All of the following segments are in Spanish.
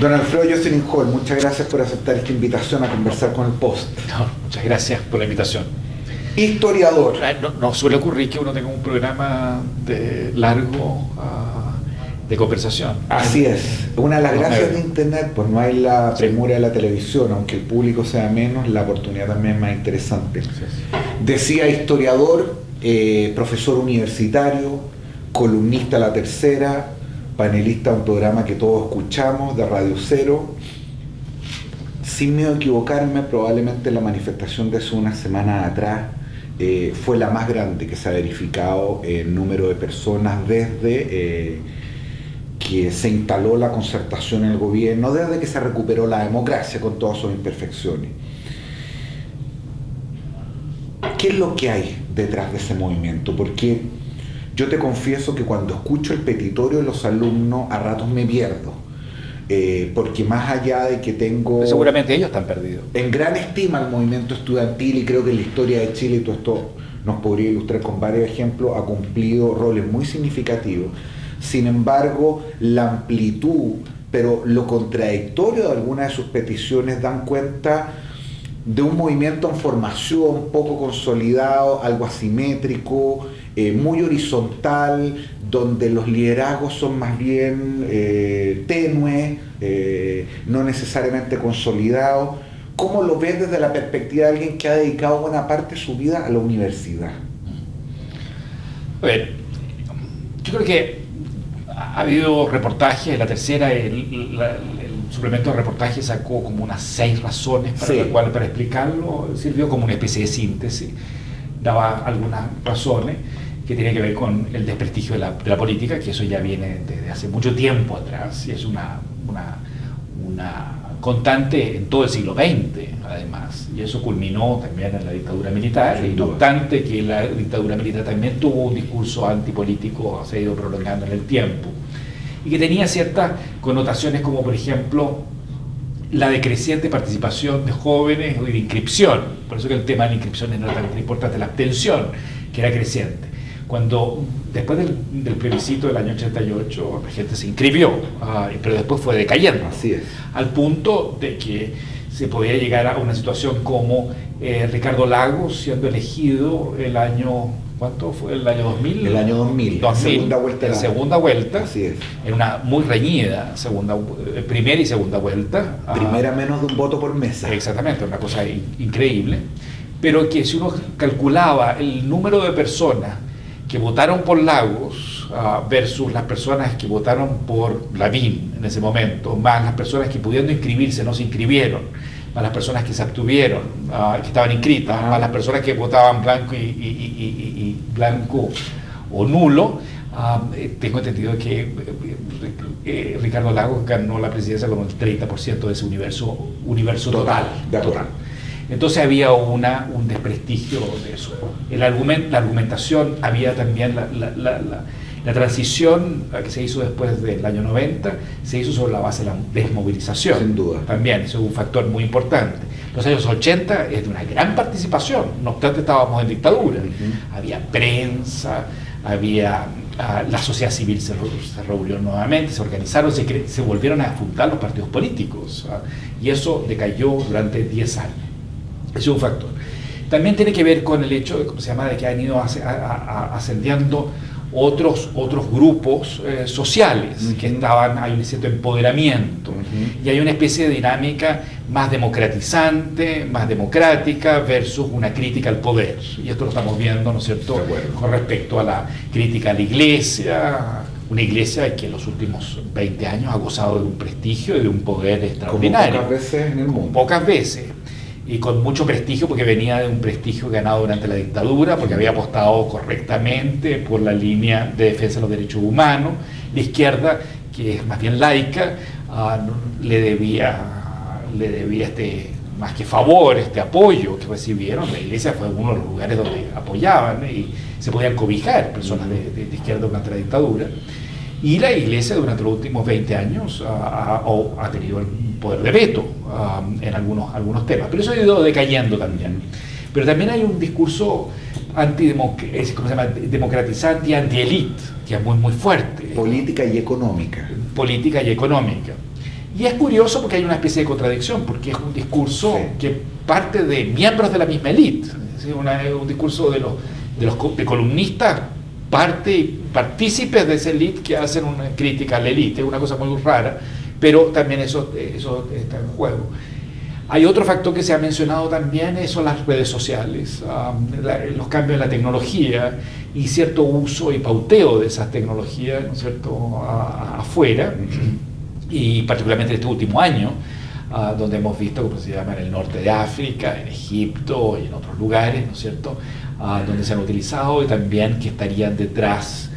Don Alfredo Jocelyn Hall, muchas gracias por aceptar esta invitación a conversar con el Post. No, muchas gracias por la invitación. Historiador. No suele ocurrir que uno tenga un programa largo de conversación. Así es. Una de las gracias de Internet, pues no hay la premura de la televisión, aunque el público sea menos, la oportunidad también es más interesante. Sí. Decía historiador, profesor universitario, columnista a La Tercera, panelista de un programa que todos escuchamos, de Radio Cero. Sin miedo a equivocarme, probablemente la manifestación de hace una semana atrás fue la más grande que se ha verificado en número de personas desde que se instaló la concertación en el gobierno, desde que se recuperó la democracia con todas sus imperfecciones. ¿Qué es lo que hay detrás de ese movimiento? Porque yo te confieso que cuando escucho el petitorio de los alumnos, a ratos me pierdo. Porque más allá de que tengo... Pero seguramente ellos están perdidos. En gran estima el movimiento estudiantil, y creo que en la historia de Chile, y todo esto nos podría ilustrar con varios ejemplos, ha cumplido roles muy significativos. Sin embargo, la amplitud, pero lo contradictorio de algunas de sus peticiones dan cuenta de un movimiento en formación, poco consolidado, algo asimétrico, muy horizontal, donde los liderazgos son más bien tenues, no necesariamente consolidados. ¿Cómo lo ves desde la perspectiva de alguien que ha dedicado buena parte de su vida a la universidad? A ver, yo creo que ha habido reportajes, La Tercera, el suplemento de reportaje sacó como unas 6 razones para explicarlo, sirvió como una especie de síntesis, daba algunas razones que tienen que ver con el desprestigio de la política, que eso ya viene desde hace mucho tiempo atrás, y es una constante en todo el siglo XX, además, y eso culminó también en la dictadura militar, y no obstante que la dictadura militar también tuvo un discurso antipolítico, se ha ido prolongando en el tiempo, y que tenía ciertas connotaciones como, por ejemplo, la decreciente participación de jóvenes y de inscripción. Por eso que el tema de la inscripción no era tan importante, la abstención, que era creciente. Cuando, después del plebiscito del año 88, la gente se inscribió, pero después fue decayendo. Así es. Al punto de que se podía llegar a una situación como Ricardo Lagos siendo elegido el año... ¿Cuánto fue? ¿El año 2000? El año 2000. Segunda vuelta. En segunda vuelta. Así es. En una muy reñida primera y segunda vuelta. Primera menos de un voto por mesa. Exactamente, una cosa increíble. Pero que si uno calculaba el número de personas que votaron por Lagos versus las personas que votaron por Lavín en ese momento, más las personas que pudiendo inscribirse no se inscribieron, más las personas que se abstuvieron, que estaban inscritas, más las personas que votaban blanco y blanco o nulo, tengo entendido que Ricardo Lagos ganó la presidencia con el 30% de ese universo total. Entonces había un desprestigio de eso. La argumentación, había también la transición que se hizo después del año 90, se hizo sobre la base de la desmovilización. Sin duda. También, eso es un factor muy importante. Los años 80 es de una gran participación, no obstante estábamos en dictadura. Había prensa, había... la sociedad civil se reunió nuevamente, se organizaron, se volvieron a fundar los partidos políticos, y eso decayó durante 10 años. Ese es un factor. También tiene que ver con el hecho de que han ido ascendiendo otros grupos sociales que hay un cierto empoderamiento y hay una especie de dinámica más democratizante, más democrática versus una crítica al poder, y esto lo estamos viendo, ¿no es cierto?, con respecto a la crítica a la iglesia, una iglesia que en los últimos 20 años ha gozado de un prestigio y de un poder extraordinario, como pocas veces en el mundo. Pocas veces, y con mucho prestigio, porque venía de un prestigio ganado durante la dictadura, porque había apostado correctamente por la línea de defensa de los derechos humanos. La izquierda, que es más bien laica, le debía más que favor, apoyo que recibieron. La iglesia fue uno de los lugares donde apoyaban y se podían cobijar personas de izquierda durante la dictadura. Y la iglesia durante los últimos 20 años ha tenido un poder de veto en algunos temas, pero eso ha ido decayendo también. Pero también hay un discurso democratizante y anti-elite, que es muy, muy fuerte. Política y económica. Política y económica. Y es curioso porque hay una especie de contradicción, porque es un discurso que parte de miembros de la misma élite, es decir, un discurso de columnistas, partícipes de esa élite que hacen una crítica a la élite, es una cosa muy rara, pero también eso está en juego. Hay otro factor que se ha mencionado también, son las redes sociales, los cambios en la tecnología y cierto uso y pauteo de esas tecnologías, ¿no es cierto?, afuera, y particularmente en este último año, donde hemos visto, como se llama, en el norte de África, en Egipto y en otros lugares, ¿no es cierto?, donde se han utilizado, y también que estarían detrás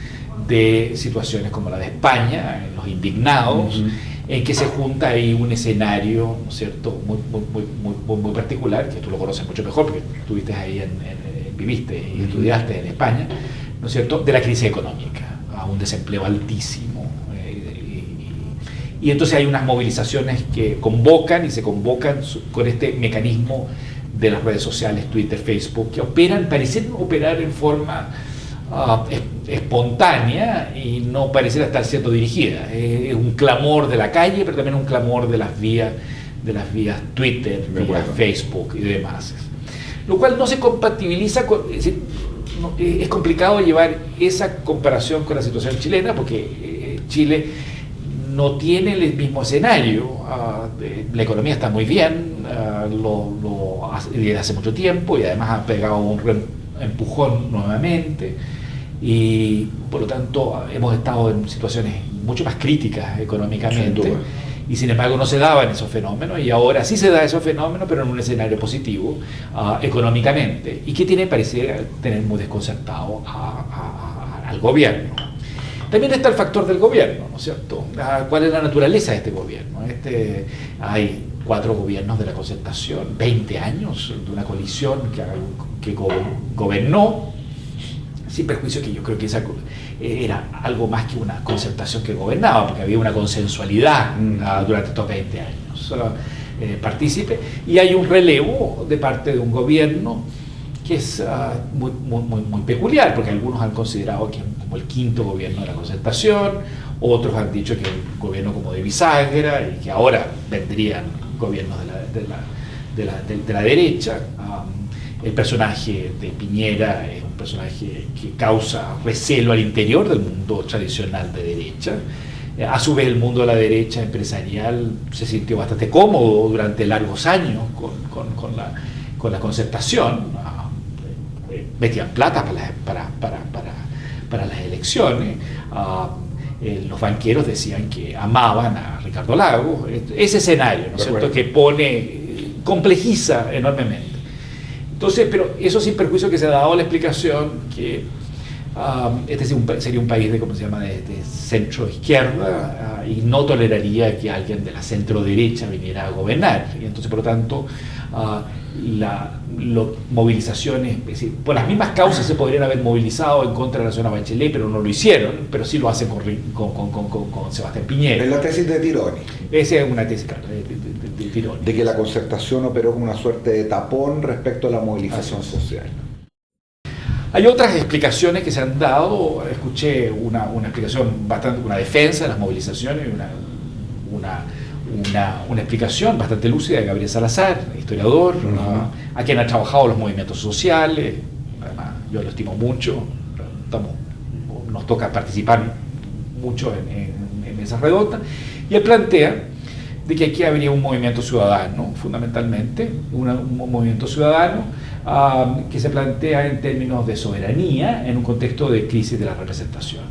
de situaciones como la de España, en los indignados, en que se junta ahí un escenario, ¿no es cierto?, muy particular, que tú lo conoces mucho mejor, porque estuviste ahí, viviste y estudiaste en España, ¿no es cierto?, de la crisis económica, a un desempleo altísimo. Y entonces hay unas movilizaciones que convocan y se convocan con este mecanismo de las redes sociales, Twitter, Facebook, que parecen operar en forma espontánea y no pareciera estar siendo dirigida. Es un clamor de la calle, pero también un clamor de las vías Twitter, vía Facebook y demás. Lo cual no se compatibiliza con... Es complicado llevar esa comparación con la situación chilena, porque Chile no tiene el mismo escenario. La economía está muy bien, lo hace mucho tiempo, y además ha pegado un empujón nuevamente, y por lo tanto hemos estado en situaciones mucho más críticas económicamente, y sin embargo no se daban esos fenómenos, y ahora sí se da esos fenómenos, pero en un escenario positivo económicamente, y que parece tener muy desconcertado al gobierno. También está el factor del gobierno, ¿no es cierto? ¿Cuál es la naturaleza de este gobierno? Hay 4 gobiernos de la concertación, 20 años de una coalición que gobernó, sin perjuicio que yo creo que esa era algo más que una concertación que gobernaba, porque había una consensualidad durante estos 20 años partícipe, y hay un relevo de parte de un gobierno que es muy peculiar, porque algunos han considerado que es como el 5º gobierno de la concertación, otros han dicho que es un gobierno como de bisagra, y que ahora vendrían gobiernos de la derecha. El personaje de Piñera es un personaje que causa recelo al interior del mundo tradicional de derecha. A su vez, el mundo de la derecha empresarial se sintió bastante cómodo durante largos años con la concertación. Metían plata para las elecciones. Los banqueros decían que amaban a Ricardo Lagos. Ese escenario, ¿no es cierto?, que complejiza enormemente. Entonces, pero eso sin perjuicio que se ha dado la explicación que este sería un país de centro izquierda, y no toleraría que alguien de la centro derecha viniera a gobernar, y entonces por lo tanto las movilizaciones, es decir, por las mismas causas se podrían haber movilizado en contra de la señora Bachelet, pero no lo hicieron, pero sí lo hacen con Sebastián Piñera. Es la tesis de Tironi. Esa es una tesis, claro, de Tironi. De que la concertación operó como una suerte de tapón respecto a la movilización social. Hay otras explicaciones que se han dado. Escuché una explicación una defensa de las movilizaciones, una explicación bastante lúcida de Gabriel Salazar, historiador, a quien ha trabajado los movimientos sociales. Además, yo lo estimo mucho, nos toca participar mucho en esa redonda, y él plantea de que aquí habría un movimiento ciudadano, fundamentalmente, un movimiento ciudadano que se plantea en términos de soberanía en un contexto de crisis de la representación.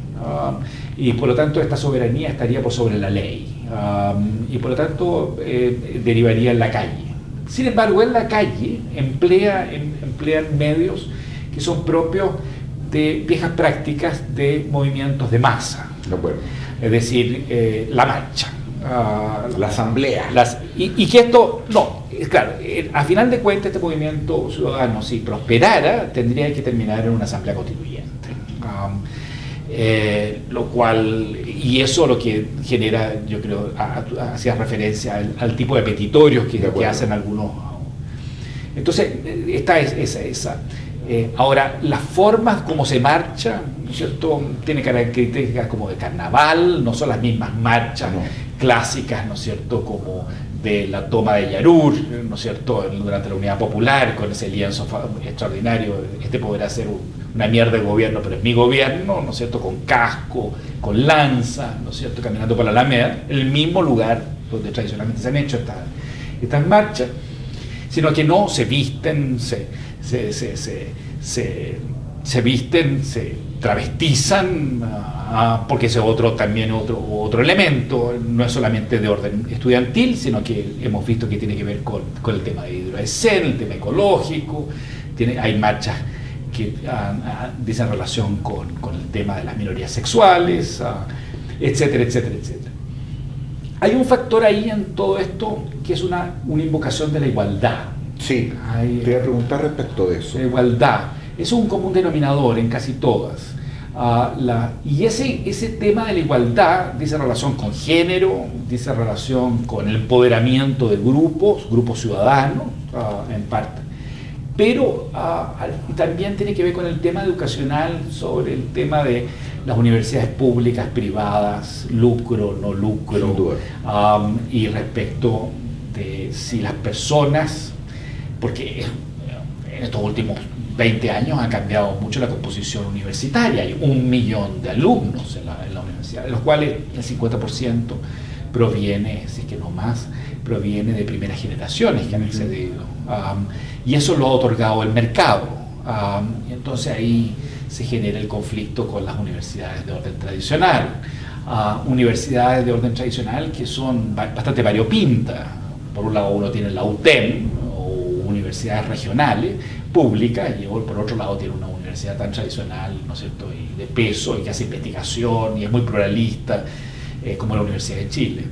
Y por lo tanto esta soberanía estaría por sobre la ley, y por lo tanto derivaría en la calle. Sin embargo, en la calle emplean medios que son propios de viejas prácticas de movimientos de masa. De acuerdo. Es decir, la marcha. La asamblea. Y que esto, no, claro, a final de cuentas este movimiento ciudadano, si prosperara, tendría que terminar en una asamblea constituyente. Lo cual, y eso lo que genera, yo creo, hacía referencia al tipo de petitorios que hacen algunos. Entonces, está Ahora, las formas como se marcha, ¿no es cierto?, tiene características como de carnaval, no son las mismas marchas clásicas, ¿no es cierto?, como de la toma de Yarur, ¿no es cierto?, durante la Unidad Popular, con ese lienzo extraordinario. Este podrá ser una mierda de gobierno, pero es mi gobierno, ¿no es cierto?, con casco, con lanza, ¿no es cierto?, caminando por la Alameda, el mismo lugar donde tradicionalmente se han hecho estas marchas, sino que no se visten, se visten, se travestizan, porque ese es otro elemento, no es solamente de orden estudiantil, sino que hemos visto que tiene que ver con el tema de hidroescena, el tema ecológico. Hay marchas que dicen relación con el tema de las minorías sexuales, etcétera, etcétera, etcétera. Hay un factor ahí en todo esto que es una invocación de la igualdad. Sí, te voy a preguntar respecto de eso. La igualdad es un común denominador en casi todas. Y ese tema de la igualdad dice relación con género, dice relación con el empoderamiento de grupos ciudadanos, en parte. Pero también tiene que ver con el tema educacional, sobre el tema de las universidades públicas, privadas, lucro, no lucro, y respecto de si las personas, porque en estos últimos 20 años ha cambiado mucho la composición universitaria, hay 1 millón de alumnos en la universidad, de los cuales el 50% proviene, si es que no más, proviene de primeras generaciones que han accedido, y eso lo ha otorgado el mercado, y entonces ahí se genera el conflicto con las universidades de orden tradicional, universidades de orden tradicional que son bastante variopintas. Por un lado uno tiene la UTEM, o universidades regionales públicas, y por otro lado tiene una universidad tan tradicional, ¿no es cierto?, y de peso, y que hace investigación y es muy pluralista, como la Universidad de Chile.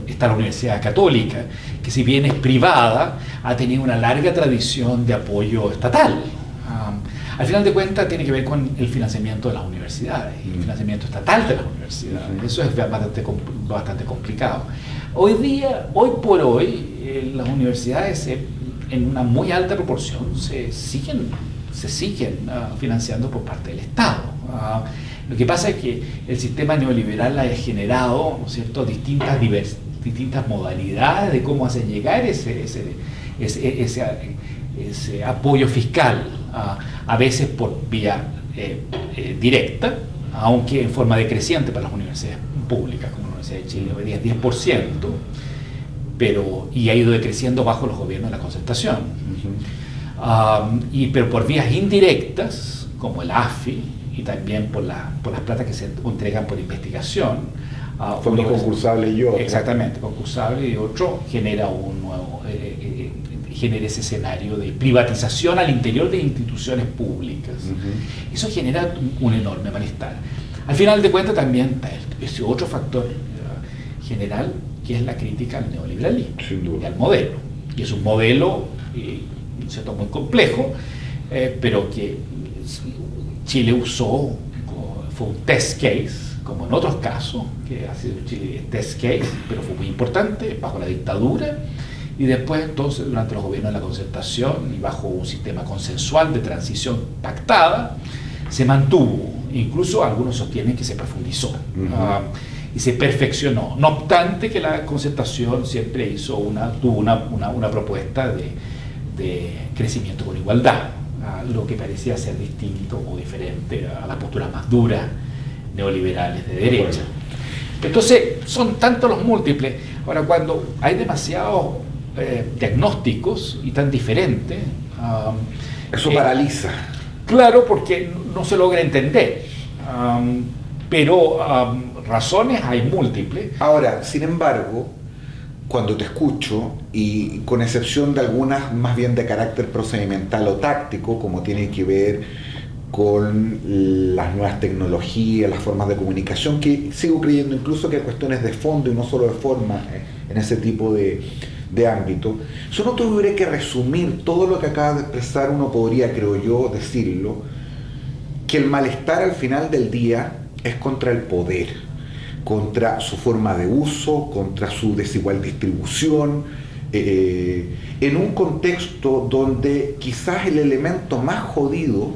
Está la Universidad Católica, que si bien es privada, ha tenido una larga tradición de apoyo estatal. Al final de cuentas tiene que ver con el financiamiento de las universidades, y el financiamiento estatal de las universidades. Eso es bastante complicado. Hoy por hoy, las universidades en una muy alta proporción se siguen financiando por parte del Estado. Lo que pasa es que el sistema neoliberal ha generado, ¿no es cierto?, distintas modalidades de cómo hacer llegar ese apoyo fiscal, a veces por vía directa, aunque en forma decreciente para las universidades públicas, como la Universidad de Chile, hoy día es 10%, y ha ido decreciendo bajo los gobiernos de la concertación. Pero por vías indirectas, como el AFI, y también por las platas que se entregan por investigación. Fondos concursables y otro. Exactamente, concursable y otro, genera genera ese escenario de privatización al interior de instituciones públicas. Eso genera un enorme malestar. Al final de cuentas también está ese otro factor general, que es la crítica al neoliberalismo y al modelo. Y es un modelo ¿cierto?, muy complejo, pero que Chile usó, fue un test case, como en otros casos, que ha sido Chile test case, pero fue muy importante, bajo la dictadura, y después entonces durante los gobiernos de la concertación y bajo un sistema consensual de transición pactada, se mantuvo, incluso algunos sostienen que se profundizó y se perfeccionó, no obstante que la concertación siempre tuvo una propuesta de crecimiento con igualdad, lo que parecía ser distinto o diferente a las posturas más duras neoliberales de derecha. Entonces son tantos los múltiples. Ahora, cuando hay demasiados diagnósticos y tan diferentes, eso paraliza. Claro, porque no se logra entender, pero razones hay múltiples. Ahora, sin embargo, cuando te escucho, y con excepción de algunas más bien de carácter procedimental o táctico, como tiene que ver con las nuevas tecnologías, las formas de comunicación, que sigo creyendo incluso que hay cuestiones de fondo y no solo de forma en ese tipo de ámbito, si uno tuviera que resumir todo lo que acabas de expresar, uno podría, creo yo, decirlo, que el malestar al final del día es contra el poder, contra su forma de uso, contra su desigual distribución, en un contexto donde quizás el elemento más jodido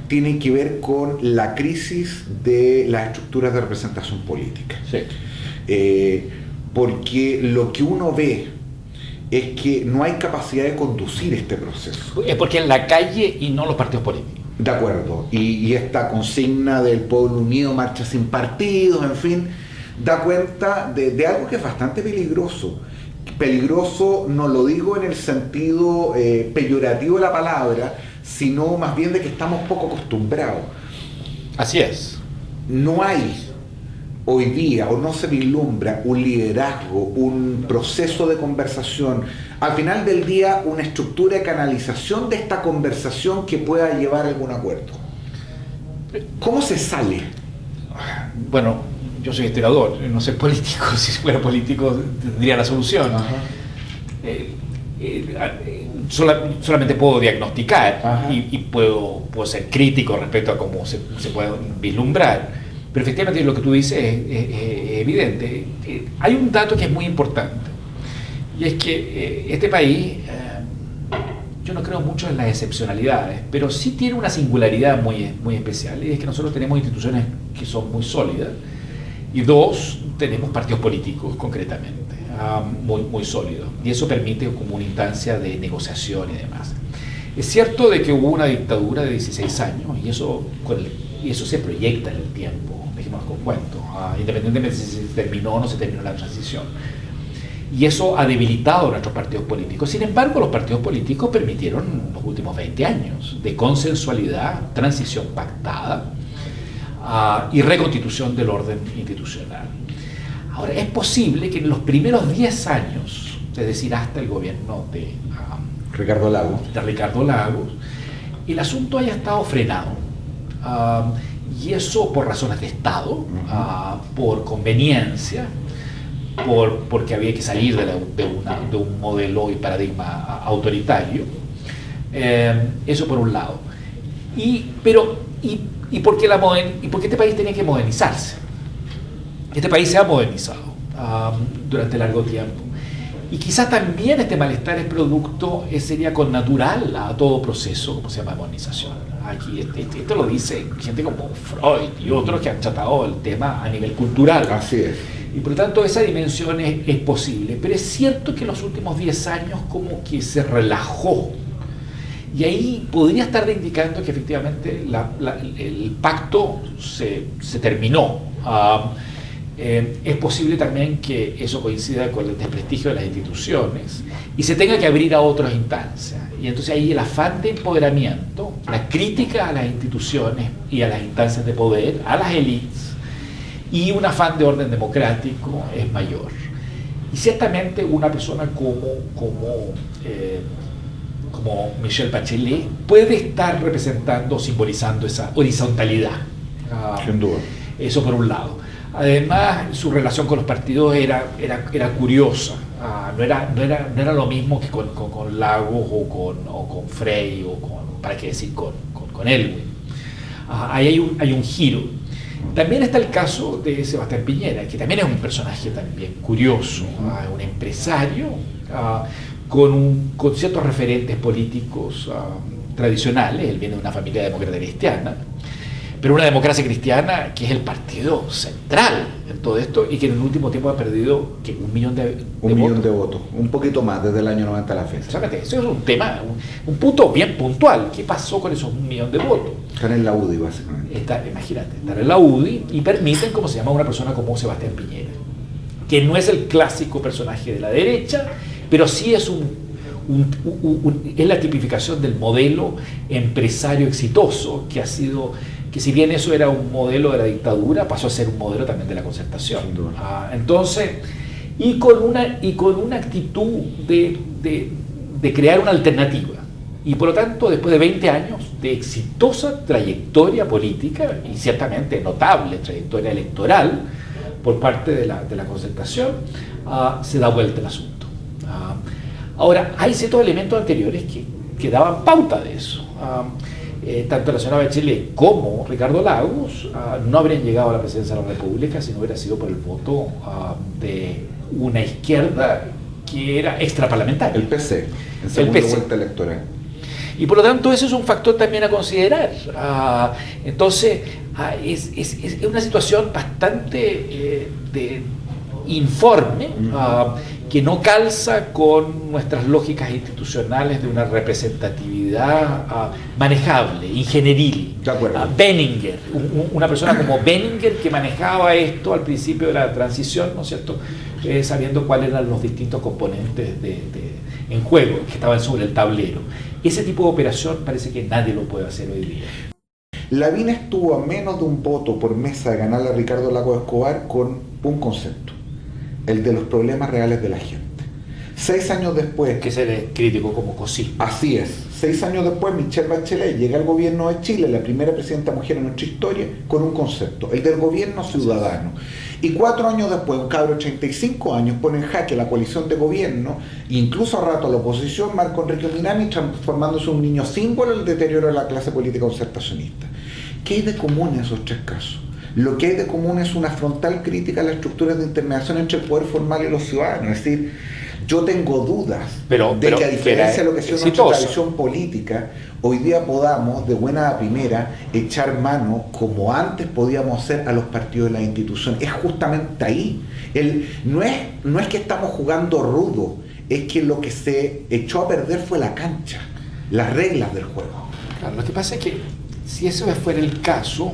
tiene que ver con la crisis de las estructuras de representación política. Sí. Porque lo que uno ve es que no hay capacidad de conducir este proceso. Es porque en la calle y no los partidos políticos. De acuerdo, y esta consigna del pueblo unido, marcha sin partidos, en fin, da cuenta de algo que es bastante peligroso. Peligroso no lo digo en el sentido peyorativo de la palabra, sino más bien de que estamos poco acostumbrados. Así es. No hay hoy día, o no se vislumbra un liderazgo, un proceso de conversación, al final del día una estructura de canalización de esta conversación que pueda llevar a algún acuerdo. ¿Cómo se sale? Bueno, yo soy historiador, no soy político. Si fuera político tendría la solución. Solamente puedo diagnosticar y puedo ser crítico respecto a cómo se puede vislumbrar. Pero efectivamente lo que tú dices es evidente. Hay un dato que es muy importante, y es que este país, yo no creo mucho en las excepcionalidades, pero sí tiene una singularidad muy especial, y es que nosotros tenemos instituciones que son muy sólidas, y dos, tenemos partidos políticos concretamente, muy sólidos, y eso permite como una instancia de negociación y demás. Es cierto de que hubo una dictadura de 16 años, y eso se proyecta en el tiempo, dejémonos con cuentos, independientemente de si se terminó o no se terminó la transición. Y eso ha debilitado a nuestros partidos políticos. Sin embargo, los partidos políticos permitieron los últimos 20 años de consensualidad, transición pactada y reconstitución del orden institucional. Ahora, es posible que en los primeros 10 años, es decir, hasta el gobierno de Ricardo Lagos, el asunto haya estado frenado. Y eso por razones de Estado, por conveniencia, porque había que salir de un modelo y paradigma autoritario. Eso por un lado. Y porque este país tenía que modernizarse. Este país se ha modernizado durante largo tiempo. Y quizás también este malestar es producto, sería connatural a todo proceso, como se llama, modernización. Aquí esto lo dice gente como Freud y otros que han tratado el tema a nivel cultural. Así es. Y por lo tanto esa dimensión es posible. Pero es cierto que en los últimos 10 años como que se relajó. Y ahí podría estar indicando que efectivamente el pacto se terminó. Es posible también que eso coincida con el desprestigio de las instituciones y se tenga que abrir a otras instancias. Y entonces ahí el afán de empoderamiento, la crítica a las instituciones y a las instancias de poder, a las élites, y un afán de orden democrático es mayor. Y ciertamente una persona como Michelle Bachelet puede estar representando, simbolizando esa horizontalidad. Sin duda. Eso por un lado. Además, su relación con los partidos era curiosa. No era lo mismo que con Lagos o con Frey o para qué decir, con Elwin. Ahí hay un giro. También está el caso de Sebastián Piñera, que también es un personaje también curioso, un empresario con ciertos referentes políticos tradicionales. Él viene de una familia demócrata cristiana, pero una democracia cristiana que es el partido central en todo esto y que en el último tiempo ha perdido un millón de votos, un poquito más desde el año 90 a la fecha. Exactamente, eso es un tema, un punto bien puntual. ¿Qué pasó con esos 1 millón de votos? Están en la UDI básicamente. Imagínate, están en la UDI y permiten, como se llama, una persona como Sebastián Piñera, que no es el clásico personaje de la derecha, pero sí es es la tipificación del modelo empresario exitoso que si bien eso era un modelo de la dictadura, pasó a ser un modelo también de la concertación. Entonces, y con una actitud de crear una alternativa. Y por lo tanto, después de 20 años de exitosa trayectoria política y ciertamente notable trayectoria electoral por parte de la concertación, se da vuelta el asunto. Ahora, hay ciertos elementos anteriores que daban pauta de eso. Tanto la señora Bachelet como Ricardo Lagos no habrían llegado a la presidencia de la República si no hubiera sido por el voto de una izquierda que era extraparlamentario. El PC, en segunda vuelta electoral. Y por lo tanto eso es un factor también a considerar. Entonces es una situación bastante informe, que no calza con nuestras lógicas institucionales de una representatividad manejable, ingenieril. De acuerdo. Benninger, una persona como Benninger que manejaba esto al principio de la transición, ¿no es cierto? Sabiendo cuáles eran los distintos componentes en juego que estaban sobre el tablero. Ese tipo de operación parece que nadie lo puede hacer hoy día. Lavín estuvo a menos de un voto por mesa de ganarle a Ricardo Lagos Escobar con un concepto: el de los problemas reales de la gente. 6 años después... Que se le criticó como cosismo. Así es. 6 años después, Michelle Bachelet llega al gobierno de Chile, la primera presidenta mujer en nuestra historia, con un concepto: el del gobierno ciudadano. Y 4 años después, un cabro de 35 años pone en jaque la coalición de gobierno, incluso a rato la oposición, Marco Enrique Minami, transformándose en un niño símbolo del deterioro de la clase política concertacionista. ¿Qué hay de común en esos 3 casos? Lo que hay de común es una frontal crítica a las estructuras de intermediación entre el poder formal y los ciudadanos. Es decir, yo tengo dudas de que, a diferencia de lo que ha sido nuestra tradición política, hoy día podamos, de buena a primera, echar mano, como antes podíamos hacer, a los partidos de las instituciones. Es justamente ahí. No es que estamos jugando rudo, es que lo que se echó a perder fue la cancha, las reglas del juego. Claro, lo que pasa es que si eso fuera el caso,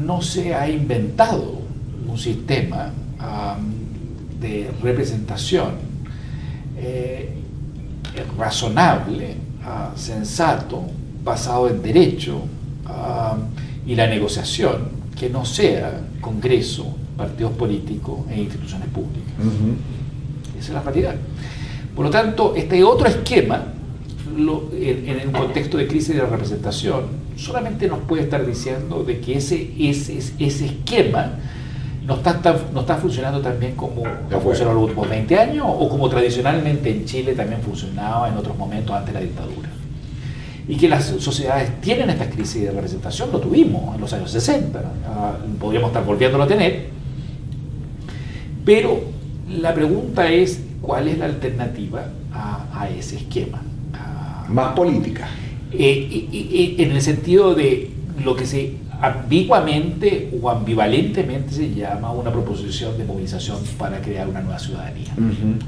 no se ha inventado un sistema de representación razonable, sensato, basado en derecho y la negociación, que no sea Congreso, partidos políticos e instituciones públicas. Esa es la realidad. Por lo tanto, este otro esquema, en un contexto de crisis de representación, solamente nos puede estar diciendo de que ese esquema no está funcionando tan bien como ha funcionado en los últimos 20 años o como tradicionalmente en Chile también funcionaba en otros momentos antes de la dictadura. Y que las sociedades tienen esta crisis de representación, lo tuvimos en los años 60, podríamos estar volviéndolo a tener, pero la pregunta es: ¿cuál es la alternativa a ese esquema? Más política. En el sentido de lo que se ambiguamente o ambivalentemente se llama una proposición de movilización para crear una nueva ciudadanía.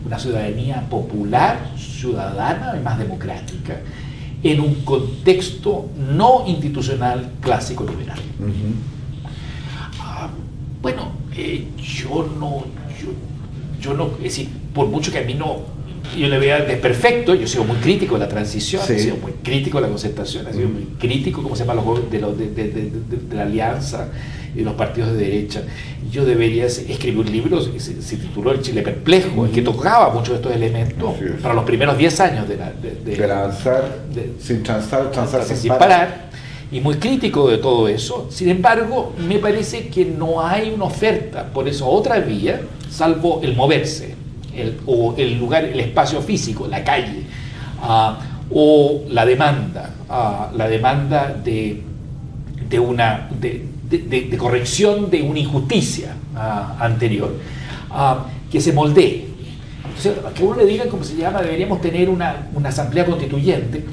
Una ciudadanía popular, ciudadana y más democrática, en un contexto no institucional clásico liberal. Bueno, yo no, es decir, por mucho que a mí yo le vea desperfecto, yo he sido muy crítico de la transición, he sido muy crítico de la concertación, he sido muy crítico, como se llama, de la alianza y de los partidos de derecha. Yo debería escribir un libro, se tituló El Chile Perplejo, en que tocaba muchos de estos elementos para los primeros 10 años de avanzar sin transar sin parar, y muy crítico de todo eso. Sin embargo, me parece que no hay una oferta por esa otra vía, salvo el moverse. El lugar, el espacio físico, la calle, o la demanda de corrección de una injusticia anterior, que se moldee. Entonces, que uno le diga cómo se llama, deberíamos tener una asamblea constituyente.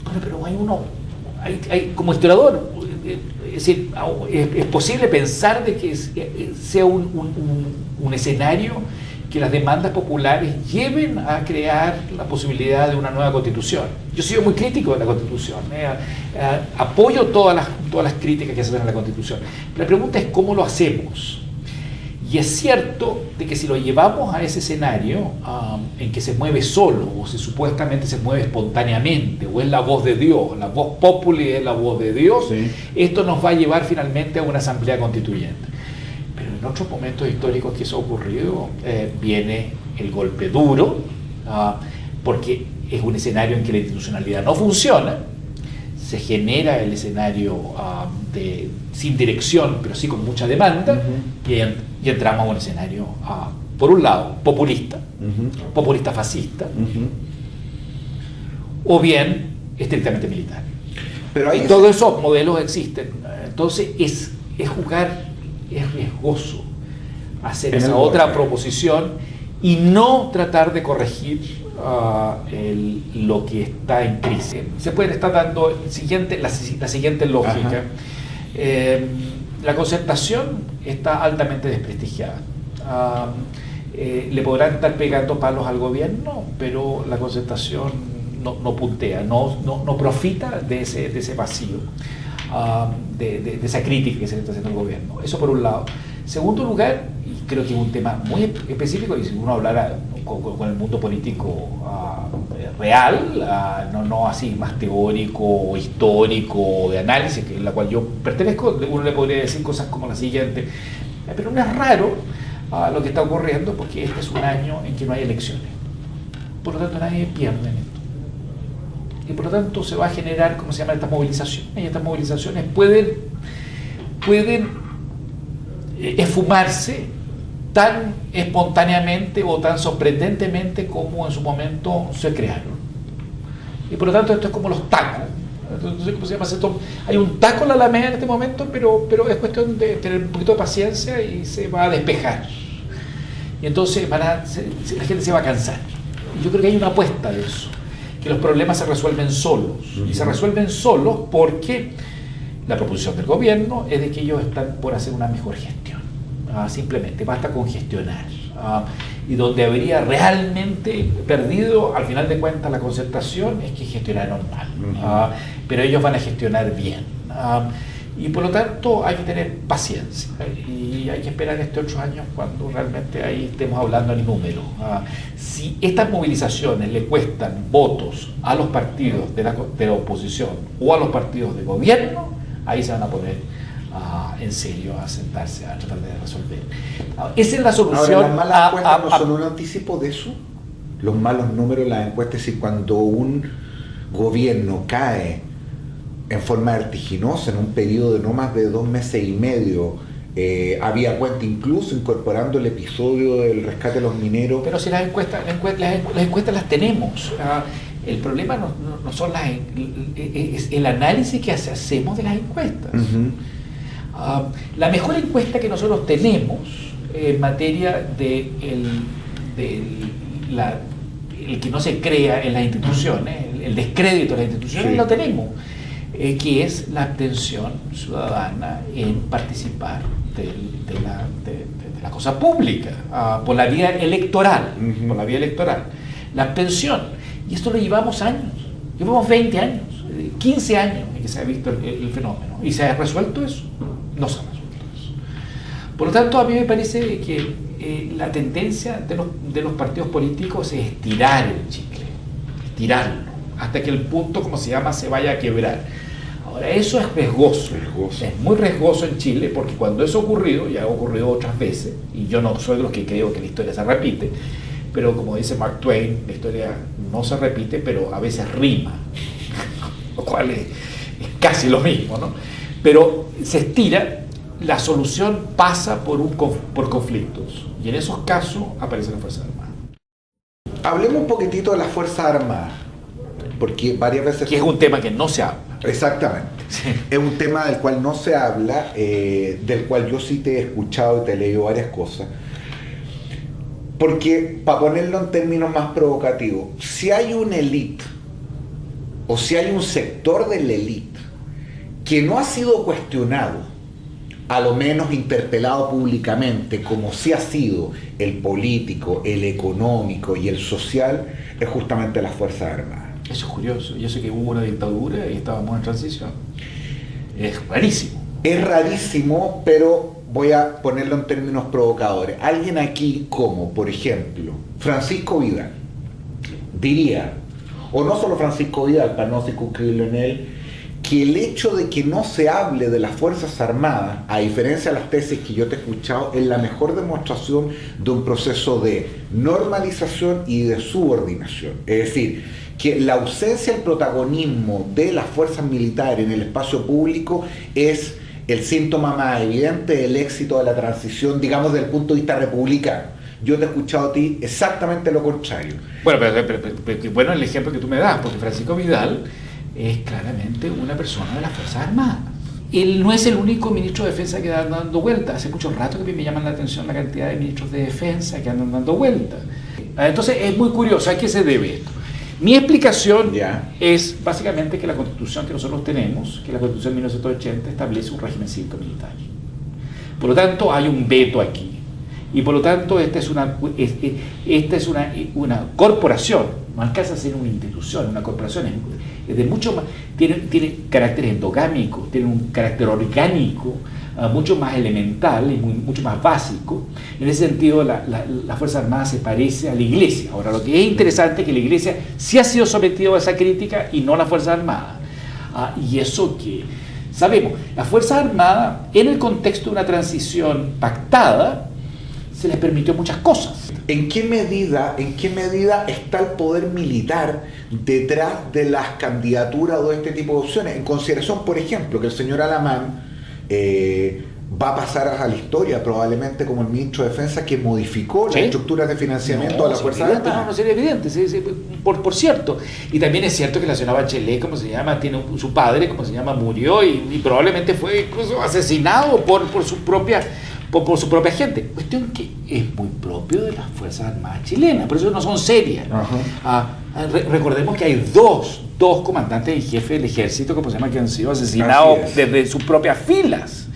Bueno, pero hay como historiador, es decir, es posible pensar de que sea un escenario que las demandas populares lleven a crear la posibilidad de una nueva constitución. Yo he sido muy crítico de la constitución, apoyo todas las críticas que se hacen a la constitución. La pregunta es cómo lo hacemos. Y es cierto de que si lo llevamos a ese escenario en que se mueve solo, o si supuestamente se mueve espontáneamente, o es la voz de Dios, la voz populi es la voz de Dios, esto nos va a llevar finalmente a una asamblea constituyente. En otros momentos históricos que eso ha ocurrido, viene el golpe duro, porque es un escenario en que la institucionalidad no funciona, se genera el escenario sin dirección, pero sí con mucha demanda, y entramos a un escenario, por un lado, populista, populista fascista, o bien estrictamente militar. Pero ahí todos esos modelos existen. Entonces es riesgoso hacer esa otra proposición y no tratar de corregir lo que está en crisis. Se puede estar dando la siguiente lógica. La concertación está altamente desprestigiada. Le podrán estar pegando palos al gobierno, pero la concertación no puntea, no profita de ese vacío, de esa crítica que se le está haciendo al gobierno. Eso por un lado. Segundo lugar, y creo que es un tema muy específico, y si uno hablara con el mundo político real, no así más teórico, histórico, de análisis, que en la cual yo pertenezco, uno le podría decir cosas como la siguiente: pero no es raro lo que está ocurriendo, porque este es un año en que no hay elecciones, por lo tanto nadie pierde en esto, y por lo tanto se va a generar, ¿cómo se llaman estas movilizaciones? Y estas movilizaciones pueden esfumarse tan espontáneamente o tan sorprendentemente como en su momento se crearon. Y por lo tanto esto es como los tacos. Entonces, ¿cómo se llama esto? Hay un taco en la Alameda en este momento, pero es cuestión de tener un poquito de paciencia y se va a despejar. Y entonces la gente se va a cansar. Y yo creo que hay una apuesta de eso, que los problemas se resuelven solos. Y se resuelven solos porque la proposición del gobierno es de que ellos están por hacer una mejor gestión. Simplemente basta con gestionar. Y donde habría realmente perdido, al final de cuentas, la concertación es que gestionaron mal. Pero ellos van a gestionar bien. Y por lo tanto hay que tener paciencia. Y hay que esperar otros años cuando realmente ahí estemos hablando en números. Si estas movilizaciones le cuestan votos a los partidos de la oposición o a los partidos de gobierno, ahí se van a poner en serio a sentarse a tratar de resolver. Esa es la solución. Ahora, las malas encuestas no son un anticipo de eso. Los malos números, las encuestas, es decir, cuando un gobierno cae en forma vertiginosa en un periodo de no más de 2 meses y medio, había cuenta incluso incorporando el episodio del rescate de los mineros. Pero si las encuestas las tenemos. El problema no son es el análisis que hacemos de las encuestas. La mejor encuesta que nosotros tenemos en materia de el que no se crea en las instituciones, el descrédito de las instituciones, lo tenemos, que es la abstención ciudadana en participar de la cosa pública, por la vía electoral, la abstención. Y esto lo llevamos años, llevamos 20 años, 15 años en que se ha visto el fenómeno. ¿Y se ha resuelto eso? No se ha resuelto eso. Por lo tanto, a mí me parece que la tendencia de los partidos políticos es estirar el chicle, estirarlo, hasta que el punto, como se llama, se vaya a quebrar. Ahora, eso es riesgoso. Es muy riesgoso en Chile, porque cuando eso ha ocurrido, y ha ocurrido otras veces, y yo no soy de los que creo que la historia se repite, pero como dice Mark Twain, la historia no se repite, pero a veces rima, lo cual es casi lo mismo, ¿no? Pero se estira, la solución pasa por conflictos, y en esos casos aparecen las Fuerzas Armadas. Hablemos un poquitito de las Fuerzas Armadas, porque varias veces... Que es un tema que no se habla. Exactamente. Sí. Es un tema del cual no se habla, del cual yo sí te he escuchado y te he leído varias cosas. Porque, para ponerlo en términos más provocativos, si hay una élite, o si hay un sector de la élite que no ha sido cuestionado, a lo menos interpelado públicamente, como sí ha sido el político, el económico y el social, es justamente las Fuerzas Armadas. Eso es curioso. Yo sé que hubo una dictadura y estábamos en transición. Es rarísimo. Es rarísimo, pero voy a ponerlo en términos provocadores. Alguien aquí como, por ejemplo, Francisco Vidal, diría, o no solo Francisco Vidal, para no circunscribirlo en él, que el hecho de que no se hable de las Fuerzas Armadas, a diferencia de las tesis que yo te he escuchado, es la mejor demostración de un proceso de normalización y de subordinación. Es decir, que la ausencia del protagonismo de las fuerzas militares en el espacio público es el síntoma más evidente del éxito de la transición, digamos, desde el punto de vista republicano. Yo te he escuchado a ti exactamente lo contrario. Bueno, pero bueno el ejemplo que tú me das, porque Francisco Vidal es claramente una persona de las Fuerzas Armadas. él no es el único ministro de defensa que anda dando vueltas. Hace mucho rato que me llaman la atención la cantidad de ministros de defensa que andan dando vueltas. Entonces es muy curioso. ¿A qué se debe esto? Mi explicación es básicamente que la Constitución que nosotros tenemos, que la Constitución de 1980, establece un régimen cívico-militar. Por lo tanto, hay un veto aquí. Y por lo tanto, esta es una corporación, no alcanza a ser una institución, una corporación es de mucho más, tiene carácter endogámico, tiene un carácter orgánico, mucho más elemental y mucho más básico. En ese sentido, la Fuerza Armada se parece a la Iglesia. Ahora, lo que es interesante es que la Iglesia sí ha sido sometida a esa crítica y no la Fuerza Armada. Y eso que sabemos, la Fuerza Armada, en el contexto de una transición pactada, se les permitió muchas cosas. ¿En qué medida está el poder militar detrás de las candidaturas o de este tipo de opciones? En consideración, por ejemplo, que el señor Alamán va a pasar a la historia probablemente como el ministro de Defensa que modificó las estructuras de financiamiento de la Fuerza Armada. No sería evidente, por cierto. Y también es cierto que la señora Bachelet, como se llama, tiene su padre, como se llama, murió y probablemente fue incluso asesinado por su propia gente. Cuestión que es muy propio de las Fuerzas Armadas chilenas, por eso no son serias. Recordemos que hay dos comandantes en jefe del ejército, como se llama, que han sido asesinados desde sus propias filas,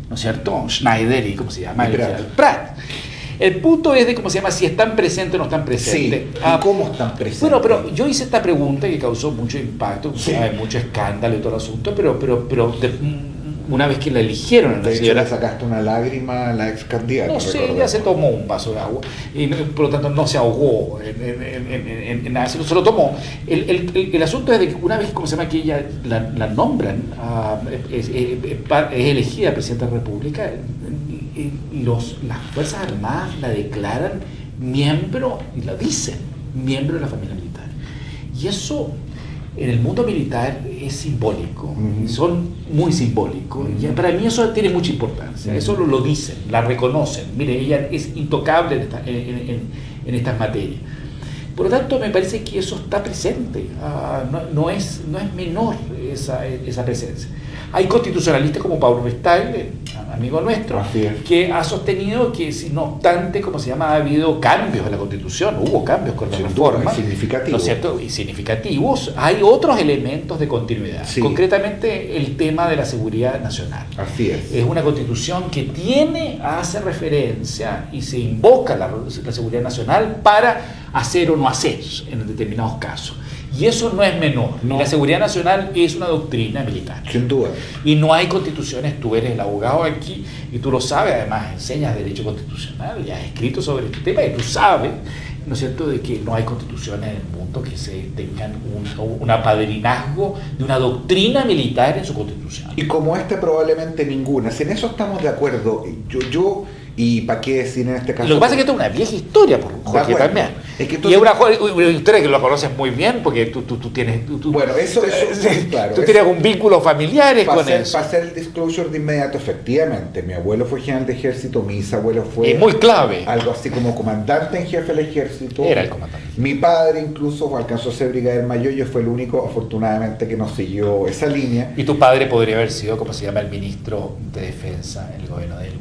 ¿no es cierto? Schneider y como se llama, Pratt. El punto es de cómo se llama, si están presentes o no están presentes. Sí, ¿y cómo están presentes? Bueno, pero yo hice esta pregunta que causó mucho impacto, mucho escándalo y todo el asunto, pero una vez que la eligieron, de hecho, le sacaste una lágrima a la ex candidata. No sé, ella se tomó un vaso de agua y por lo tanto no se ahogó en nada, se lo tomó. El asunto es de que una vez, como se llama, que ella la nombran, es elegida presidenta de la República, las Fuerzas Armadas la declaran miembro, y la dicen, miembro de la familia militar. Y eso en el mundo militar es simbólico, son muy simbólicos, y para mí eso tiene mucha importancia, eso lo dicen, la reconocen, mire, ella es intocable en estas materias. Por lo tanto, me parece que eso está presente, no es menor esa presencia. Hay constitucionalistas como Pablo Restagel, amigo nuestro, que ha sostenido que, si no obstante, como se llama, ha habido cambios en la Constitución, hubo cambios con la reforma, significativos, ¿no es cierto? Y significativos. Hay otros elementos de continuidad, concretamente el tema de la seguridad nacional. Así es. Es una Constitución que hace referencia y se invoca la seguridad nacional para hacer o no hacer en determinados casos. Y eso no es menor. No. La seguridad nacional es una doctrina militar. Sin duda. Y no hay constituciones. Tú eres el abogado aquí y tú lo sabes, además enseñas Derecho Constitucional y has escrito sobre este tema y tú sabes, ¿no es cierto?, de que no hay constituciones en el mundo que se tengan un apadrinazgo de una doctrina militar en su constitución. Y como probablemente ninguna. Si en eso estamos de acuerdo, yo y para qué decir en este caso. Lo que pasa es que esto es una vieja historia, por Jorge, también. Es que y es una historia que lo conoces muy bien, porque tú tienes. Bueno, eso claro. Tú tienes un vínculo familiar con eso. Para hacer el disclosure de inmediato, efectivamente, mi abuelo fue general de ejército, mi bisabuelo fue. Es muy clave. Algo así como comandante en jefe del ejército. Era el comandante. Mi padre incluso alcanzó a ser brigadier mayor, yo fue el único, afortunadamente, que no siguió esa línea. Y tu padre podría haber sido, como se llama, el ministro de defensa en el gobierno de él.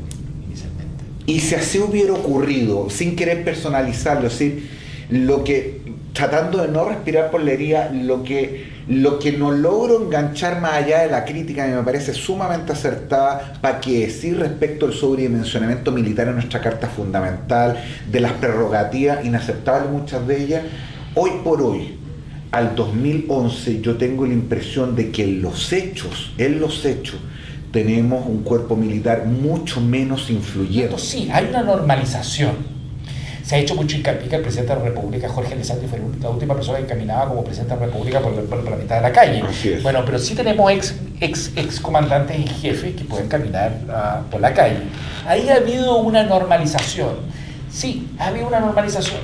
Y si así hubiera ocurrido, sin querer personalizarlo, es decir, tratando de no respirar por la herida, lo que no logro enganchar más allá de la crítica, que me parece sumamente acertada, para que decir respecto al sobredimensionamiento militar en nuestra Carta Fundamental, de las prerrogativas inaceptables, muchas de ellas, hoy por hoy, al 2011, yo tengo la impresión de que en los hechos, tenemos un cuerpo militar mucho menos influyente. Sí, hay una normalización. Se ha hecho mucho hincapié que el presidente de la República, Jorge Alessandri, fue la última persona que caminaba como presidente de la República por la mitad de la calle. Así es. Bueno, pero sí tenemos ex comandantes en jefe que pueden caminar por la calle. Ahí ha habido una normalización. Sí, ha habido una normalización.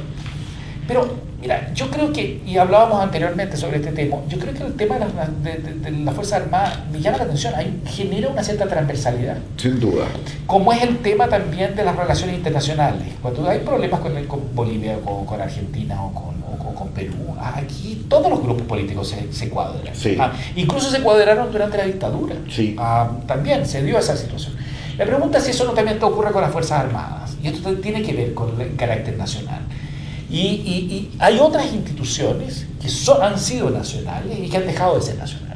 Pero Mira, yo creo que, y hablábamos anteriormente sobre este tema, yo creo que el tema de las Fuerzas Armadas me llama la atención, genera una cierta transversalidad. Sin duda. Como es el tema también de las relaciones internacionales. Cuando hay problemas con Bolivia, con Argentina o con Perú, aquí todos los grupos políticos se cuadran. Sí. Incluso se cuadraron durante la dictadura. Sí. También se dio esa situación. La pregunta es si eso no también te ocurre con las Fuerzas Armadas. Y esto tiene que ver con el carácter nacional. Y hay otras instituciones que han sido nacionales y que han dejado de ser nacionales.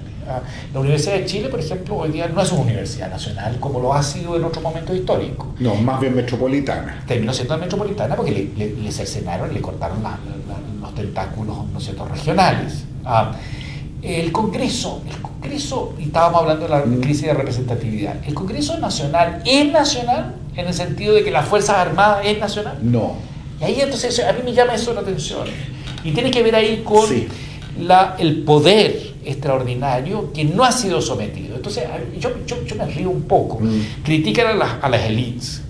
La Universidad de Chile, por ejemplo, hoy día no es una universidad nacional como lo ha sido en otros momentos históricos. No, más bien metropolitana. Terminó siendo metropolitana porque le cercenaron, le cortaron los tentáculos, ¿no es cierto?, regionales. El Congreso, y estábamos hablando de la crisis de representatividad, ¿el Congreso Nacional es nacional en el sentido de que las Fuerzas Armadas es nacional? No. Y ahí entonces a mí me llama eso la atención. Y tiene que ver ahí con el poder extraordinario que no ha sido sometido. Entonces yo me río un poco. Critican a las élites,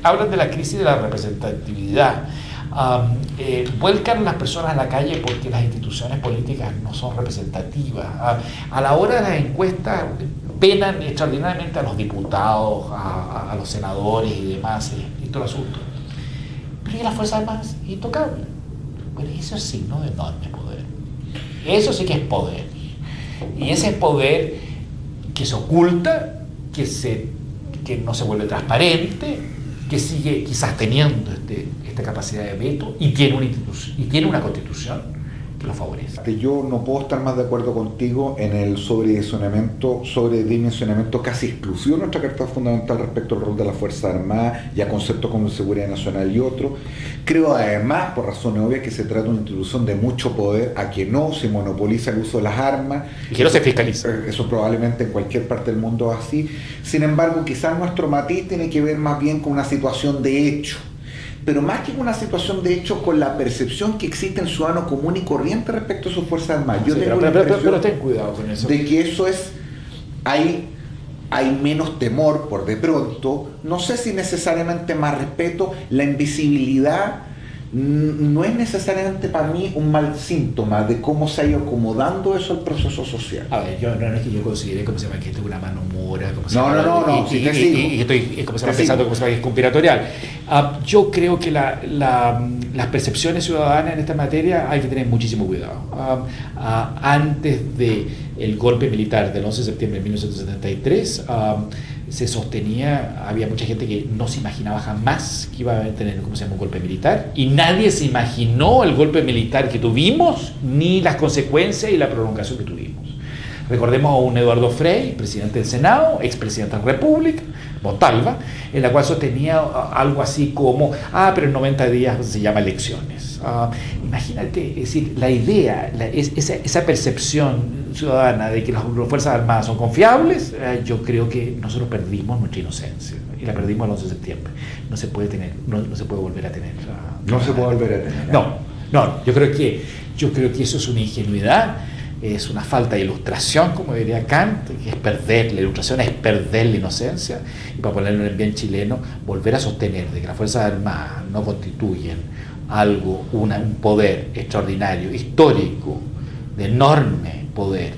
hablan de la crisis de la representatividad, vuelcan a las personas a la calle porque las instituciones políticas no son representativas. A la hora de las encuestas penan extraordinariamente a los diputados, a los senadores y demás, y todo el asunto. Pero ¿y las Fuerzas Armadas? Intocable. Bueno, eso es signo de enorme poder. Eso sí que es poder. Y ese poder que se oculta, que no se vuelve transparente, que sigue quizás teniendo esta capacidad de veto y tiene una constitución que lo favorece. Yo no puedo estar más de acuerdo contigo en el sobredimensionamiento casi exclusivo de nuestra Carta Fundamental respecto al rol de las Fuerzas Armadas y a conceptos como seguridad nacional y otros. Creo además, por razones obvias, que se trata de una institución de mucho poder, a que no se monopoliza el uso de las armas. Y que no se fiscaliza. Eso probablemente en cualquier parte del mundo es así. Sin embargo, quizás nuestro matiz tiene que ver más bien con una situación de hecho. Pero más que con una situación de hecho, con la percepción que existe en el ciudadano común y corriente respecto a sus Fuerzas Armadas. Yo tengo la impresión pero ten cuidado con eso. De que eso es, hay menos temor por de pronto, no sé si necesariamente más respeto, la invisibilidad no es necesariamente para mí un mal síntoma de cómo se ha ido acomodando eso al proceso social. A ver, no es que yo considere que esto es una mano mora, y estoy pensando que es conspiratorial. Yo creo que las percepciones ciudadanas en esta materia hay que tener muchísimo cuidado. Antes del golpe militar del 11 de septiembre de 1973, se sostenía, había mucha gente que no se imaginaba jamás que iba a tener, un golpe militar, y nadie se imaginó el golpe militar que tuvimos, ni las consecuencias y la prolongación que tuvimos. Recordemos a un Eduardo Frei, presidente del Senado, expresidente de la República, Montalva, en la cual sostenía algo así como, pero en 90 días se llama elecciones. Imagínate, es decir, la idea, esa percepción ciudadana de que las Fuerzas Armadas son confiables, yo creo que nosotros perdimos nuestra inocencia, y la perdimos el 11 de septiembre. No se puede volver a tener. No se puede volver a tener. No, yo creo que eso es una ingenuidad. Es una falta de ilustración, como diría Kant, que es perder, la ilustración es perder la inocencia, y para ponerlo en bien chileno, volver a sostener de que las Fuerzas Armadas no constituyen un poder extraordinario, histórico, de enorme poder,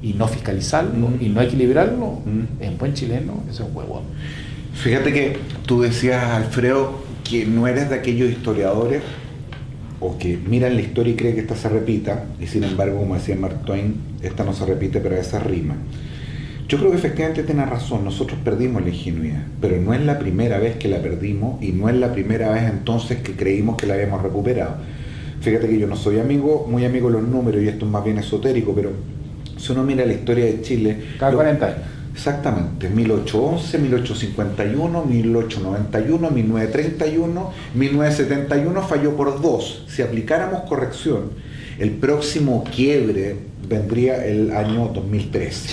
y no fiscalizarlo, y no equilibrarlo, en buen chileno, eso es huevón. Fíjate que tú decías, Alfredo, que no eres de aquellos historiadores o que miran la historia y creen que esta se repita, y sin embargo, como decía Mark Twain, esta no se repite, pero esa rima. Yo creo que efectivamente tiene razón, nosotros perdimos la ingenuidad, pero no es la primera vez que la perdimos, y no es la primera vez entonces que creímos que la habíamos recuperado. Fíjate que yo no soy muy amigo de los números, y esto es más bien esotérico, pero si uno mira la historia de Chile... Cada 40 años. Exactamente, 1811, 1851, 1891, 1931, 1971 falló por 2. Si aplicáramos corrección, el próximo quiebre vendría el año 2013.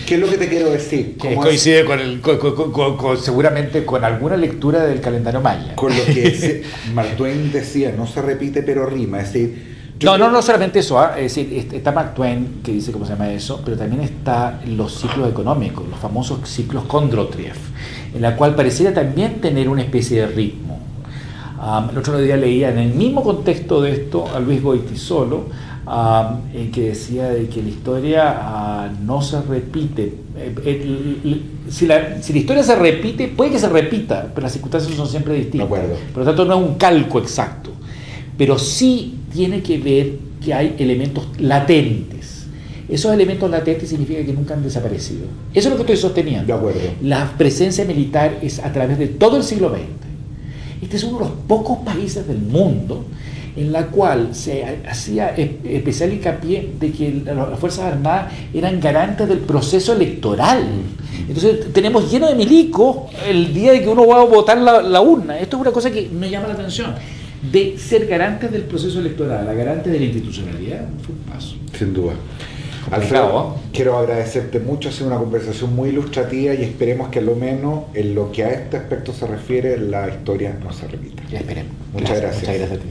¿Qué es lo que te quiero decir? Que coincide seguramente con alguna lectura del calendario maya. Con lo que Mark Twain decía, no se repite pero rima, es decir... No solamente eso, es decir, está Mark Twain, que dice cómo se llama eso, pero también está los ciclos económicos, los famosos ciclos Kondrotiev, en la cual pareciera también tener una especie de ritmo. El otro día leía en el mismo contexto de esto a Luis Goytisolo, en que decía de que la historia no se repite. Si la historia se repite, puede que se repita, pero las circunstancias son siempre distintas. De acuerdo. Por lo tanto, no es un calco exacto. Pero sí tiene que ver que hay elementos latentes. Esos elementos latentes significa que nunca han desaparecido. Eso es lo que estoy sosteniendo. De acuerdo. La presencia militar es a través de todo el siglo XX. Este es uno de los pocos países del mundo en la cual se hacía especial hincapié de que las Fuerzas Armadas eran garantes del proceso electoral. Entonces tenemos lleno de milicos el día de que uno va a votar la urna. Esto es una cosa que nos llama la atención. De ser garantes del proceso electoral, a garantes de la institucionalidad, fue un paso. Sin duda. Alfredo, quiero agradecerte mucho, ha sido una conversación muy ilustrativa y esperemos que al lo menos en lo que a este aspecto se refiere la historia no se repita. Ya esperemos. Muchas gracias. Muchas gracias a ti.